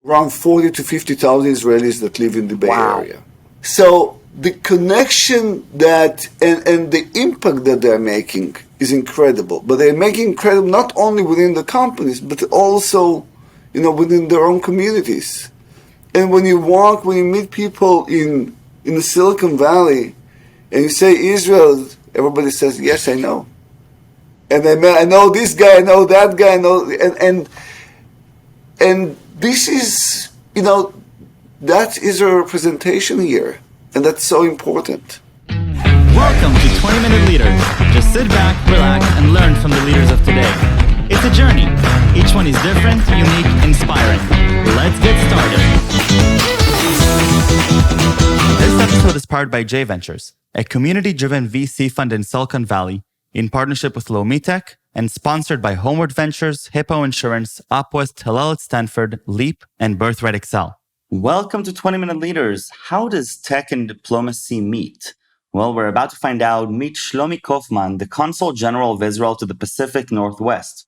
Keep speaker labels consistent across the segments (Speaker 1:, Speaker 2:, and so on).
Speaker 1: around 40 to 50,000 Israelis that live in the Bay
Speaker 2: Wow.
Speaker 1: Area. So the connection that and the impact that they're making is incredible. But they're making incredible not only within the companies, but also, within their own communities. And when you meet people in the Silicon Valley, and you say Israel, everybody says, yes, I know. And I know this guy, I know that guy, I know, and this is, that is a representation here, and that's so important.
Speaker 3: Welcome to 20-Minute Leaders. Just sit back, relax, and learn from the leaders of today. It's a journey. Each one is different, unique, inspiring. Let's get started. This episode is powered by J Ventures, a community-driven VC fund in Silicon Valley, in partnership with Lomitech, and sponsored by Homeward Ventures, Hippo Insurance, Upwest, Hillel at Stanford, Leap, and Birthright Excel. Welcome to 20-Minute Leaders. How does tech and diplomacy meet? Well, we're about to find out. Meet Shlomi Kofman, the Consul General of Israel to the Pacific Northwest.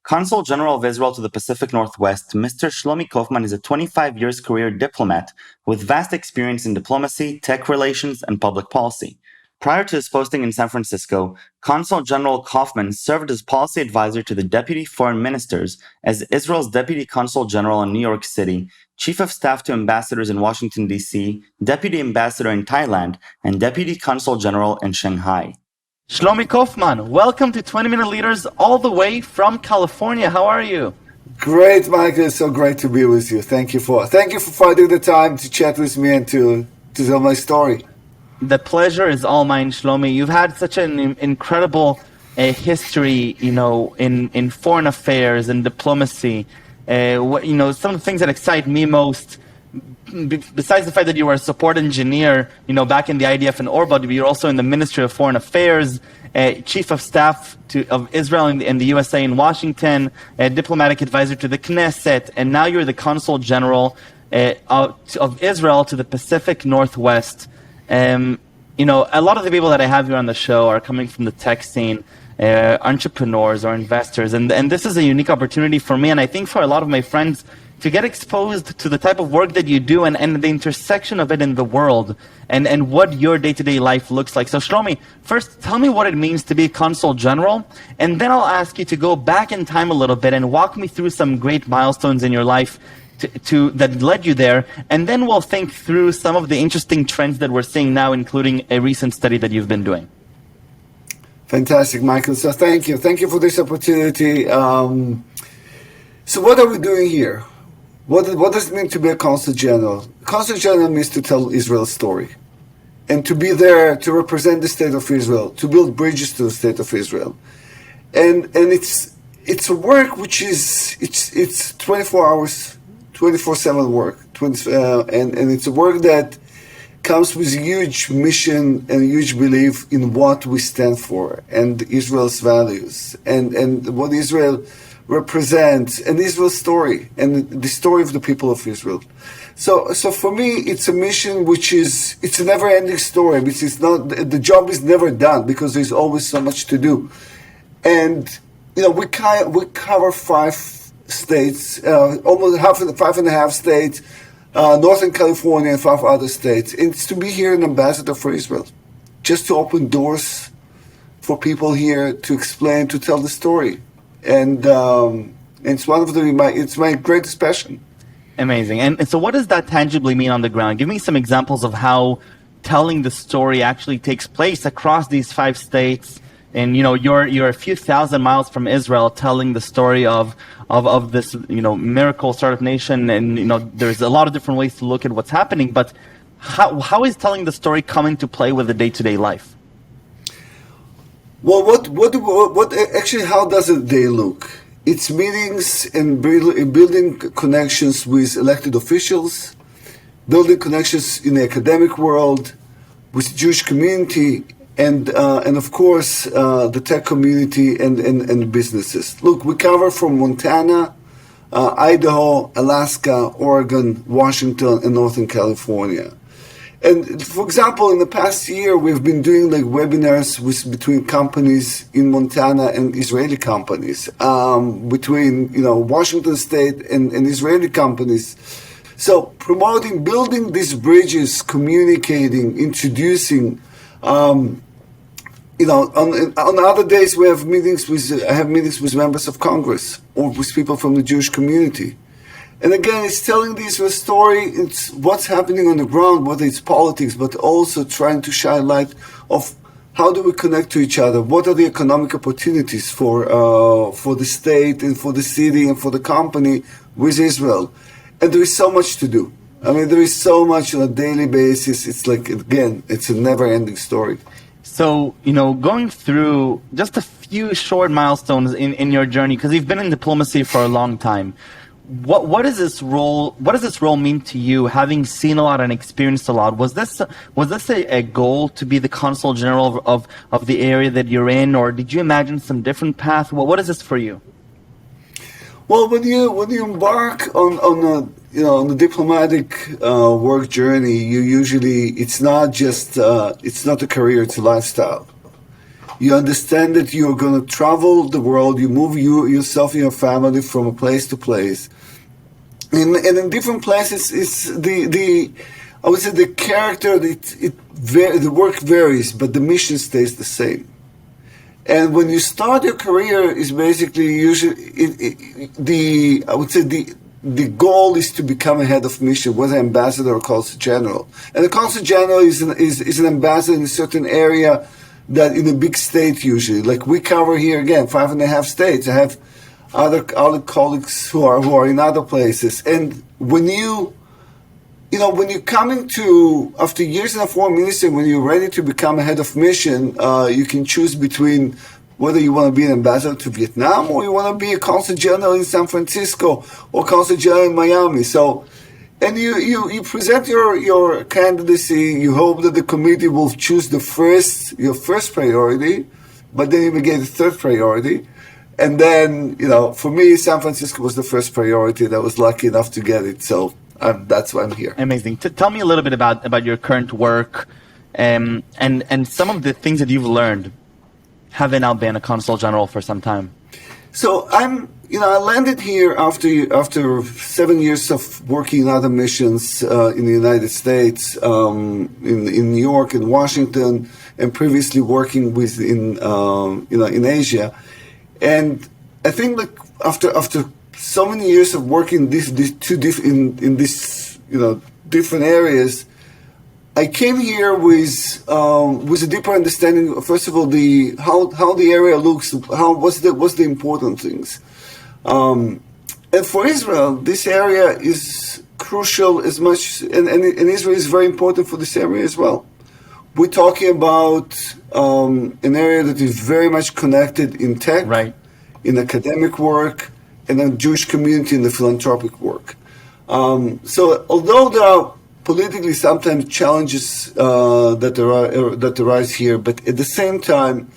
Speaker 3: Consul General of Israel to the Pacific Northwest, Mr. Shlomi Kofman is a 25 years career diplomat with vast experience in diplomacy, tech relations, and public policy. Prior to his posting in San Francisco, Consul General Kofman served as policy advisor to the Deputy Foreign Ministers, as Israel's Deputy Consul General in New York City, Chief of Staff to Ambassadors in Washington D.C., Deputy Ambassador in Thailand, and Deputy Consul General in Shanghai. Shlomi Kofman, welcome to 20-Minute Leaders all the way from California. How are you?
Speaker 1: Great, Michael. It's so great to be with you. Thank you for finding the time to chat with me and to tell my story.
Speaker 3: The pleasure is all mine, Shlomi. You've had such an incredible history, in foreign affairs and diplomacy. Some of the things that excite me most, besides the fact that you were a support engineer, back in the IDF and Orbit, but you're also in the Ministry of Foreign Affairs, Chief of Staff of Israel and the USA in Washington, diplomatic advisor to the Knesset, and now you're the Consul General of Israel to the Pacific Northwest. A lot of the people that I have here on the show are coming from the tech scene, entrepreneurs or investors, and this is a unique opportunity for me, and I think for a lot of my friends, to get exposed to the type of work that you do and the intersection of it in the world and what your day-to-day life looks like. So Shlomi, first tell me what it means to be a Consul General, and then I'll ask you to go back in time a little bit and walk me through some great milestones in your life that led you there, and then we'll think through some of the interesting trends that we're seeing now, including a recent study that you've been doing.
Speaker 1: Fantastic, Michael. So thank you for this opportunity. So what are we doing here? What does it mean to be a Consul General? Consul General means to tell Israel's story, and to be there to represent the state of Israel, to build bridges to the state of Israel, and it's a work which it's 24 hours, 24/7 work, and it's a work that comes with a huge mission and a huge belief in what we stand for and Israel's values and what Israel represents and Israel's story and the story of the people of Israel. So for me, it's a mission it's a never-ending story. The job is never done because there's always so much to do. And we cover 5 states, almost five and a half states, Northern California and 5 other states. And it's to be here an ambassador for Israel, just to open doors for people here to explain, to tell the story. And it's it's my greatest passion.
Speaker 3: Amazing. And so what does that tangibly mean on the ground? Give me some examples of how telling the story actually takes place across these 5 states. And you're a few thousand miles from Israel, telling the story of this miracle sort of nation, and there's a lot of different ways to look at what's happening. But how is telling the story coming to play with the day-to-day life?
Speaker 1: Well, what actually, how does a day look? It's meetings and building connections with elected officials, building connections in the academic world, with the Jewish community, and of course the tech community and businesses. Look, we cover from Montana, Idaho, Alaska, Oregon, Washington, and Northern California. And for example, in the past year, we've been doing like webinars between companies in Montana and Israeli companies, between Washington State and Israeli companies. So promoting, building these bridges, communicating, introducing. On other days I have meetings with members of Congress or with people from the Jewish community. And again, it's telling the Israel story. It's what's happening on the ground, whether it's politics, but also trying to shine light of how do we connect to each other. What are the economic opportunities for the state and for the city and for the company with Israel? And there is so much to do. I mean, there is so much on a daily basis. It's like, again, it's a never-ending story.
Speaker 3: So, going through just a few short milestones in your journey, because you've been in diplomacy for a long time. What does this role mean to you, having seen a lot and experienced a lot? Was this a goal to be the Consul General of the area that you're in, or did you imagine some different path? What is this for you?
Speaker 1: Well, when you embark on a diplomatic work journey, you usually it's not a career, it's a lifestyle. You understand that you're going to travel the world. You move yourself and your family from a place to place, and in different places, it's I would say the character. The work varies, but the mission stays the same. And when you start your career, is basically usually the goal is to become a head of mission, whether ambassador or consul general. And the consul general is an ambassador in a certain area. That in a big state usually, like we cover here again, 5.5 states. I have other colleagues who are in other places. And when you're coming to, after years in a foreign ministry, when you're ready to become a head of mission, you can choose between whether you want to be an ambassador to Vietnam or you want to be a consul general in San Francisco or consul general in Miami. So. And you present your candidacy. You hope that the committee will choose your first priority, but then you may get the third priority. And then, for me, San Francisco was the first priority, and I was lucky enough to get it. So that's why I'm here.
Speaker 3: Amazing. Tell me a little bit about your current work, and some of the things that you've learned, having now been a consul general for some time.
Speaker 1: So I landed here after 7 years of working in other missions in the United States, in New York and Washington, and previously working in Asia. And I think like after so many years of working in these different areas, I came here with a deeper understanding. First of all, how the area looks, what's the important things, and for Israel, this area is crucial as much, and Israel is very important for this area as well. We're talking about an area that is very much connected in tech,
Speaker 3: right, in
Speaker 1: academic work, and in the Jewish community in the philanthropic work. So although there are politically sometimes challenges that arise here, but at the same time,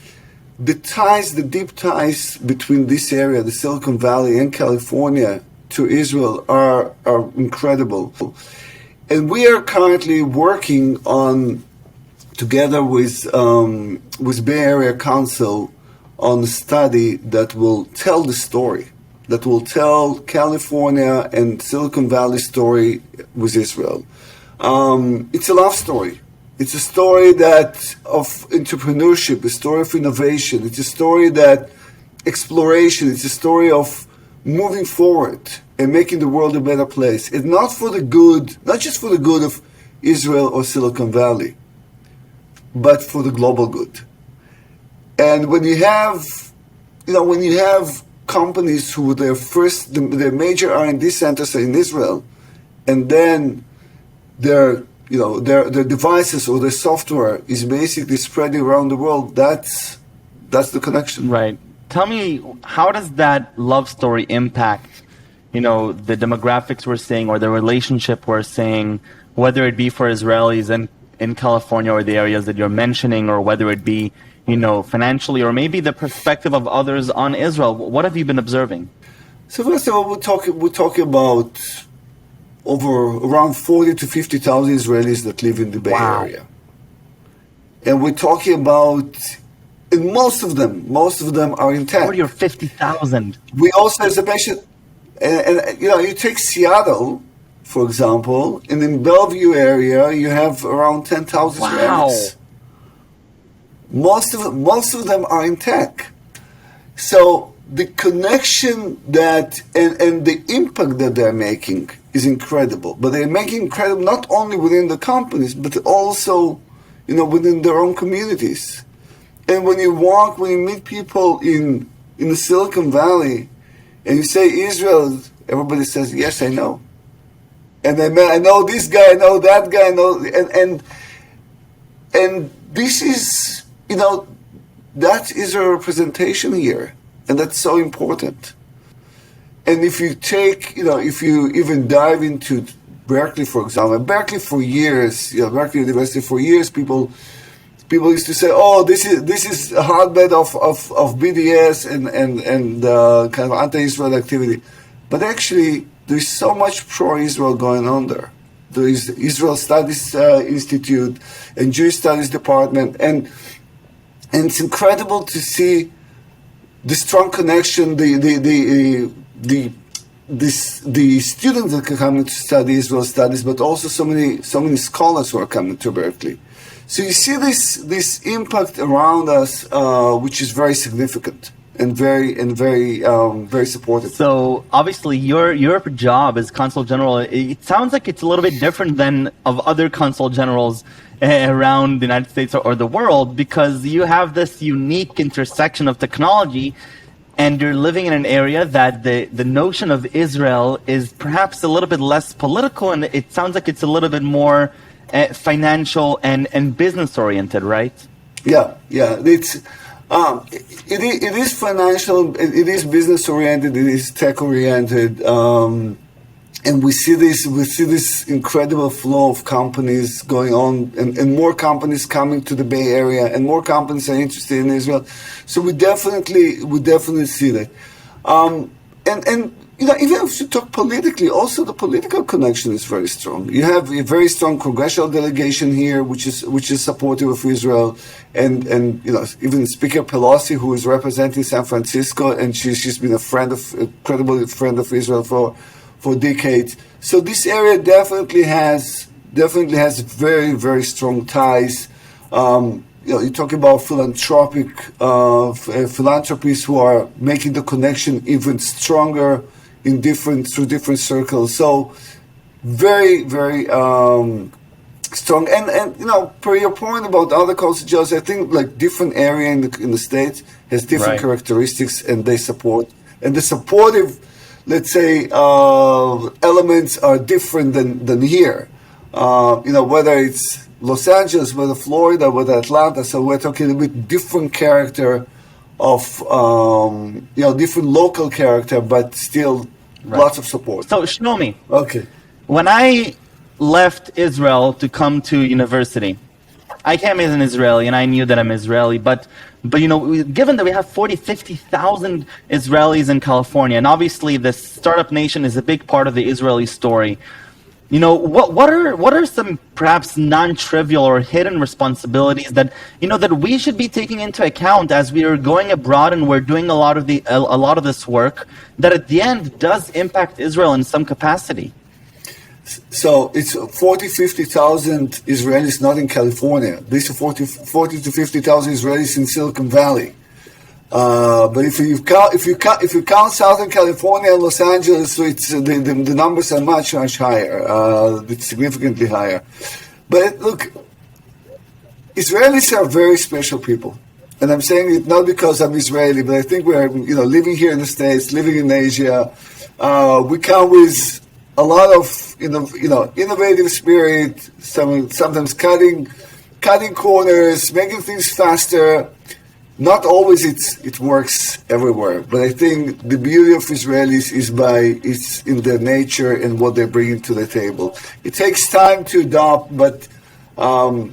Speaker 1: the deep ties between this area, the Silicon Valley and California, to Israel are incredible. And we are currently working on, together with Bay Area Council, on a study that will tell the story, that will tell California and Silicon Valley story with Israel. It's a love story. It's a story of entrepreneurship, a story of innovation. It's a story that exploration. It's a story of moving forward and making the world a better place. It's not just for the good of Israel or Silicon Valley, but for the global good. And when you have companies who their major R&D centers are in Israel, and then their devices or their software is basically spreading around the world, that's the connection.
Speaker 3: Right. Tell me, how does that love story impact, the demographics we're seeing or the relationship we're seeing, whether it be for Israelis in California or the areas that you're mentioning, or whether it be, financially, or maybe the perspective of others on Israel? What have you been observing?
Speaker 1: So first of all, we're talking about around 40 to 50,000 Israelis that live in the Bay
Speaker 3: Wow.
Speaker 1: Area. And we're talking about, and most of them are intact.
Speaker 3: 40 or 50,000.
Speaker 1: We also, as I mentioned, and you take Seattle, for example, and in Bellevue area, you have around 10,000
Speaker 3: Wow.
Speaker 1: Israelis. Most of them are intact. So the connection that and the impact that they're making is incredible. But they're making incredible not only within the companies, but also, within their own communities. And when you meet people in the Silicon Valley, and you say Israel, everybody says, yes, I know. And I know this guy, I know that guy, I know, and this is, that is a representation here, and that's so important. And if you take, if you even dive into Berkeley, for example, Berkeley for years, Berkeley University for years, people used to say, "Oh, this is a hotbed of BDS and kind of anti-Israel activity," but actually, there is so much pro-Israel going on there. There is Israel Studies Institute and Jewish Studies Department, and it's incredible to see the strong connection, the students that are coming to study Israel studies, but also so many scholars who are coming to Berkeley. So you see this impact around us, which is very significant and very supportive.
Speaker 3: So obviously your job as Consul General, it sounds like it's a little bit different than of other Consul Generals around the United States or the world, because you have this unique intersection of technology, and you're living in an area that the notion of Israel is perhaps a little bit less political, and it sounds like it's a little bit more financial and business oriented, right?
Speaker 1: Yeah. It is financial, it is business oriented, it is tech oriented, and we see this incredible flow of companies going on, and more companies coming to the Bay Area, and more companies are interested in Israel. So we definitely see that. And even if you talk politically, also the political connection is very strong. You have a very strong congressional delegation here, which is supportive of Israel, and even Speaker Pelosi, who is representing San Francisco, and she's been a credible friend of Israel for decades. So this area definitely has very, very strong ties. You talk about philanthropists who are making the connection even stronger through different circles. So very, very strong. And per your point about other consul generals, I think like different area in the States has different
Speaker 3: Right.
Speaker 1: characteristics, and they support, and the supportive, let's say, elements are different than here. Whether it's Los Angeles, whether Florida, whether Atlanta, so we're talking a bit different character of, different local character, but still lots of support.
Speaker 3: So Shlomi,
Speaker 1: Okay.
Speaker 3: when I left Israel to come to university, I came as an Israeli, and I knew that I'm Israeli, but given that we have 40, 50,000 Israelis in California, and obviously the startup nation is a big part of the Israeli story, what are some perhaps non-trivial or hidden responsibilities that that we should be taking into account as we are going abroad and we're doing a lot of this work that at the end does impact Israel in some capacity?
Speaker 1: So it's 40, 50,000 Israelis not in California. These are 40 to 50,000 Israelis in Silicon Valley. But if you count Southern California and Los Angeles, so it's the numbers are much higher. It's significantly higher. But look, Israelis are very special people, and I'm saying it not because I'm Israeli, but I think we're living here in the States, living in Asia. We come with a lot of innovative spirit. Sometimes cutting corners, making things faster. Not always it works everywhere, but I think the beauty of Israelis is in their nature and what they're bringing to the table. It takes time to adopt, but I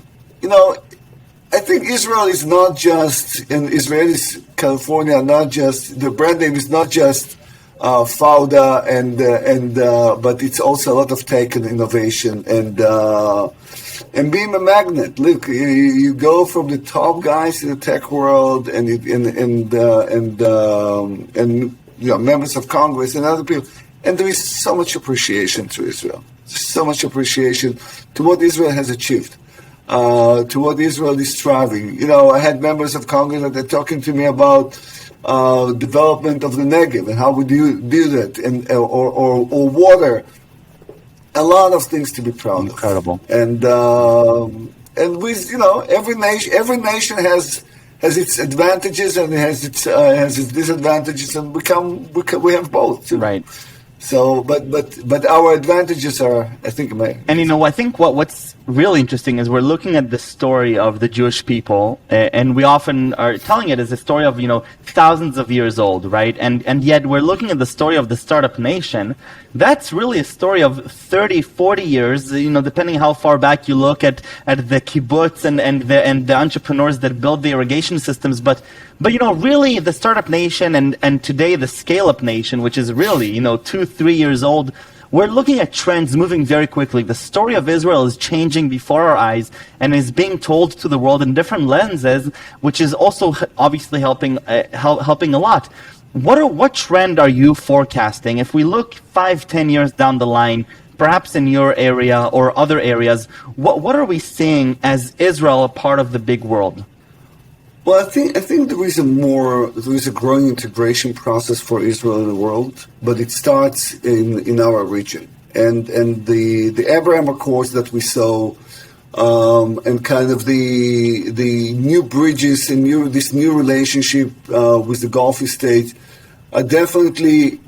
Speaker 1: think Israel is not just, and Israelis California are not just, the brand name is not just fauda, but it's also a lot of tech and innovation and being a magnet. Look, you go from the top guys in the tech world and members of Congress and other people, and there is so much appreciation to Israel, so much appreciation to what Israel has achieved. To what Israel is striving. I had members of Congress that are talking to me about development of the Negev and how would you do that, and or water. A lot of things to be proud of.
Speaker 3: Incredible.
Speaker 1: And with every nation has its advantages and it has its disadvantages, and we have both too.
Speaker 3: Right.
Speaker 1: So, but our advantages are, I think, amazing.
Speaker 3: And I think what's really interesting is we're looking at the story of the Jewish people, and we often are telling it as a story of thousands of years old, right? And yet we're looking at the story of the startup nation. That's really a story of 30, 40 years, depending how far back you look at the kibbutz and the entrepreneurs that build the irrigation systems. But really the startup nation and today the scale-up nation, which is really 2-3 years old, we're looking at trends moving very quickly. The story of Israel is changing before our eyes and is being told to the world in different lenses, which is also obviously helping a lot. What trend are you forecasting? If we look 5-10 years down the line, perhaps in your area or other areas, what are we seeing as Israel a part of the big world?
Speaker 1: Well, I think there is a growing integration process for Israel in the world, but it starts in our region, and the Abraham Accords that we saw, and kind of the new bridges and this new relationship with the Gulf states are definitely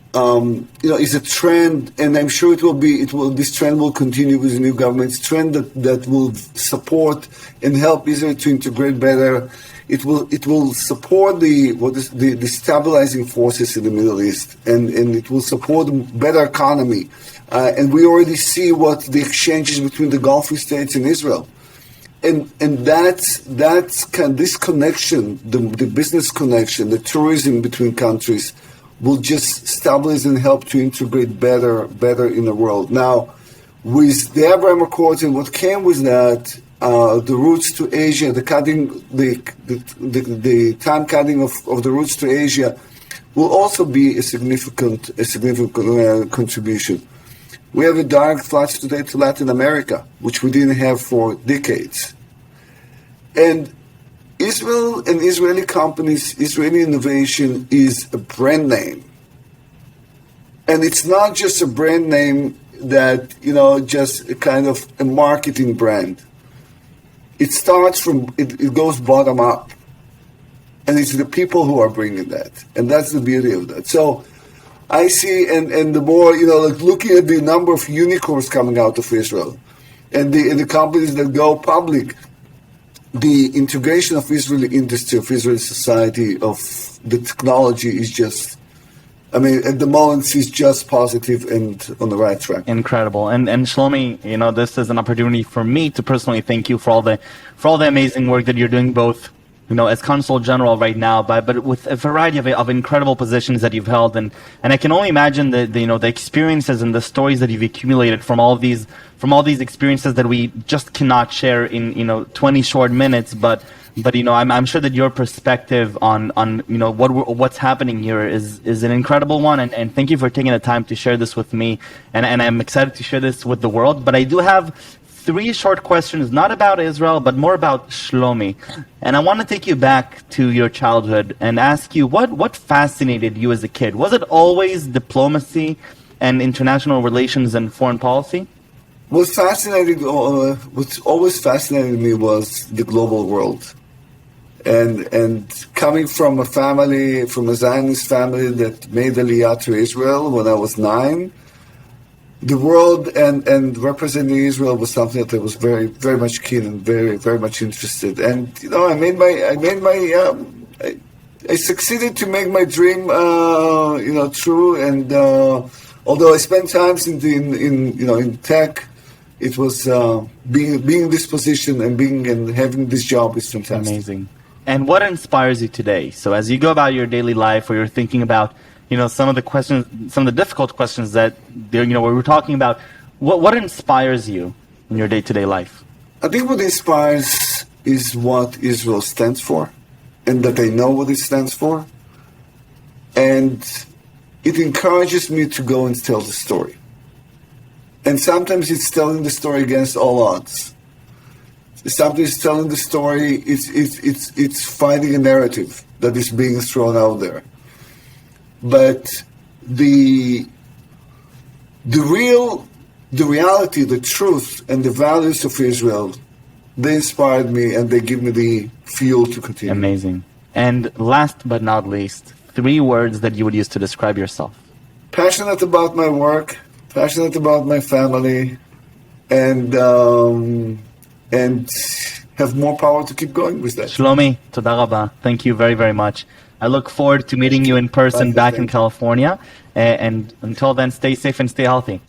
Speaker 1: is a trend, and I'm sure this trend will continue with the new government's trend that will support and help Israel to integrate better. It will support the stabilizing forces in the Middle East, and it will support better economy. And we already see what the exchanges between the Gulf states and Israel, and that's this connection, the business connection, the tourism between countries, will just stabilize and help to integrate better in the world. Now, with the Abraham Accords and what came with that. The routes to Asia, the time cutting of the routes to Asia will also be a significant contribution. We have a direct flights today to Latin America, which we didn't have for decades. And Israel and Israeli companies, Israeli innovation is a brand name. And it's not just a brand name that, just a kind of a marketing brand. It starts it goes bottom up, and it's the people who are bringing that, and that's the beauty of that. So I see, and the more looking at the number of unicorns coming out of Israel, and the companies that go public, the integration of Israeli industry, of Israeli society, of the technology is just. At the moment, she's just positive and on the right track.
Speaker 3: Incredible. And Shlomi, this is an opportunity for me to personally thank you for all the amazing work that you're doing, both, as Consul General right now, but with a variety of incredible positions that you've held. And I can only imagine the experiences and the stories that you've accumulated from all these experiences that we just cannot share in, 20 short minutes, but I'm sure that your perspective on what's happening here is an incredible one, and thank you for taking the time to share this with me, and I'm excited to share this with the world. But I do have 3 short questions, not about Israel, but more about Shlomi, and I want to take you back to your childhood and ask you what fascinated you as a kid. Was it always diplomacy and international relations and foreign policy?
Speaker 1: What always fascinated me was the global world. And coming from a Zionist family that made Aliyah to Israel when I was 9, the world and representing Israel was something that I was very, very much keen and very, very much interested. And I succeeded to make my dream, true. And although I spent times in tech, it was being in this position and having this job is fantastic.
Speaker 3: Amazing. And what inspires you today? So as you go about your daily life, or you're thinking about some of the questions, some of the difficult questions that, we were talking about. What inspires you in your day-to-day life?
Speaker 1: I think what inspires is what Israel stands for, and that I know what it stands for. And it encourages me to go and tell the story. And sometimes it's telling the story against all odds. Sometimes it's telling the story, it's finding a narrative that is being thrown out there. But the reality, the truth, and the values of Israel, they inspired me and they give me the fuel to continue.
Speaker 3: Amazing. And last but not least, 3 words that you would use to describe yourself.
Speaker 1: Passionate about my work, passionate about my family, and have more power to keep going with that.
Speaker 3: Shlomi, toda rabba. Thank you very, very much. I look forward to meeting you in person back in California. And until then, stay safe and stay healthy.